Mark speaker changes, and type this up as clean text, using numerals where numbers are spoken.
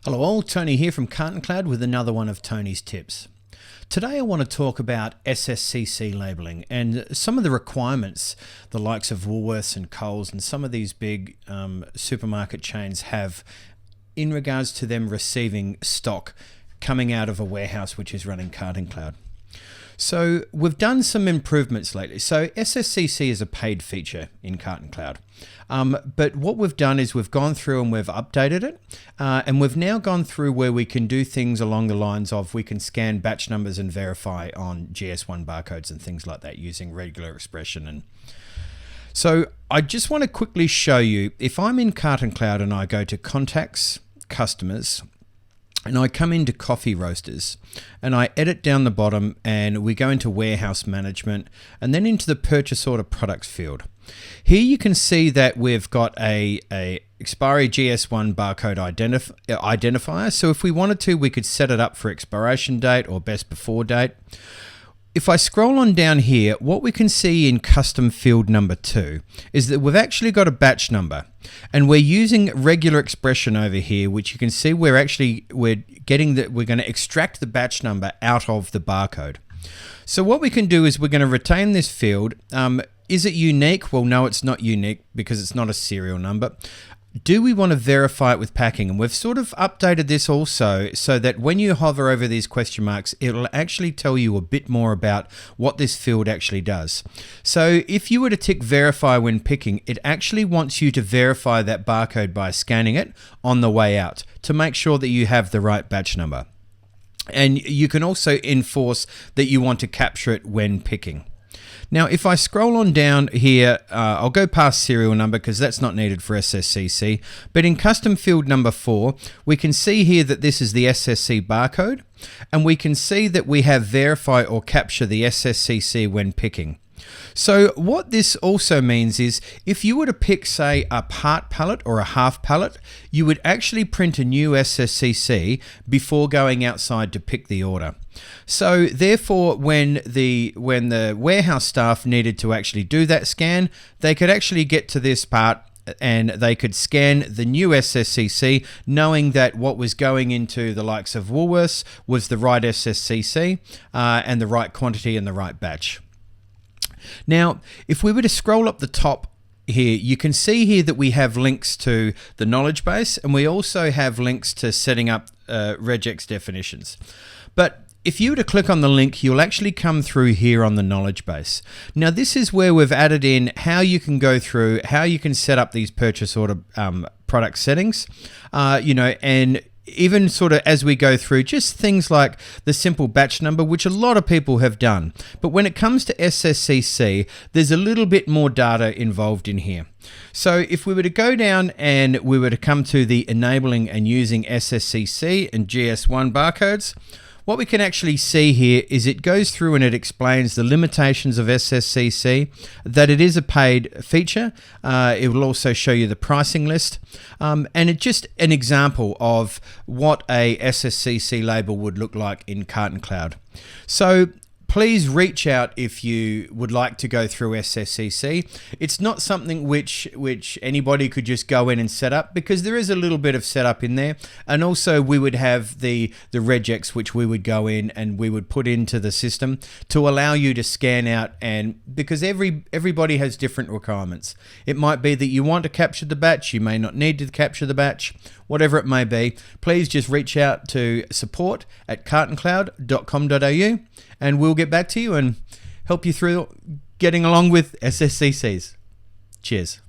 Speaker 1: Hello all, Tony here from CartonCloud with another one of Tony's tips. Today I want to talk about SSCC labelling and some of the requirements the likes of Woolworths and Coles and some of these big supermarket chains have in regards to them receiving stock coming out of a warehouse which is running CartonCloud. So we've done some improvements lately. So SSCC is a paid feature in CartonCloud. But what we've done is we've gone through and we've updated it. And we've now gone through where we can do things along the lines of we can scan batch numbers and verify on GS1 barcodes and things like that using regular expression. And so I just want to quickly show you, if I'm in CartonCloud and I go to Contacts, Customers, and I come into Coffee Roasters and I edit down the bottom and we go into Warehouse Management and then into the Purchase Order Products field. Here you can see that we've got a expiry GS1 barcode identifier. So if we wanted to, we could set it up for expiration date or best before date. If I scroll on down here, what we can see in custom field number 2 is that we've actually got a batch number and we're using regular expression over here, which you can see we're going to extract the batch number out of the barcode. So what we can do is we're going to retain this field. Is it unique? Well, no, it's not unique because it's not a serial number. Do we want to verify it with packing? And we've sort of updated this also so that when you hover over these question marks, it'll actually tell you a bit more about what this field actually does. So if you were to tick verify when picking, it actually wants you to verify that barcode by scanning it on the way out to make sure that you have the right batch number. And you can also enforce that you want to capture it when picking. Now, if I scroll on down here, I'll go past serial number because that's not needed for SSCC. But in custom field number 4, we can see here that this is the SSC barcode. And we can see that we have verify or capture the SSCC when picking. So what this also means is if you were to pick, say, a part pallet or a half pallet, you would actually print a new SSCC before going outside to pick the order. So therefore, when the warehouse staff needed to actually do that scan, they could actually get to this part and they could scan the new SSCC, knowing that what was going into the likes of Woolworths was the right SSCC and the right quantity and the right batch. Now, if we were to scroll up the top here, you can see here that we have links to the knowledge base and we also have links to setting up regex definitions. But if you were to click on the link, you'll actually come through here on the knowledge base. Now, this is where we've added in how you can go through, how you can set up these purchase order product settings, and even sort of as we go through just things like the simple batch number, which a lot of people have done. But when it comes to SSCC, there's a little bit more data involved in here. So if we were to go down and we were to come to the enabling and using SSCC and GS1 barcodes, what we can actually see here is it goes through and it explains the limitations of SSCC, that it is a paid feature. It will also show you the pricing list, and it's just an example of what a SSCC label would look like in CartonCloud. So please reach out if you would like to go through SSCC. It's not something which anybody could just go in and set up because there is a little bit of setup in there. And also we would have the regex which we would go in and we would put into the system to allow you to scan out, and because everybody has different requirements. It might be that you want to capture the batch, you may not need to capture the batch, whatever it may be. Please just reach out to support@cartoncloud.com.au and we'll get back to you and help you through getting along with SSCCs. Cheers.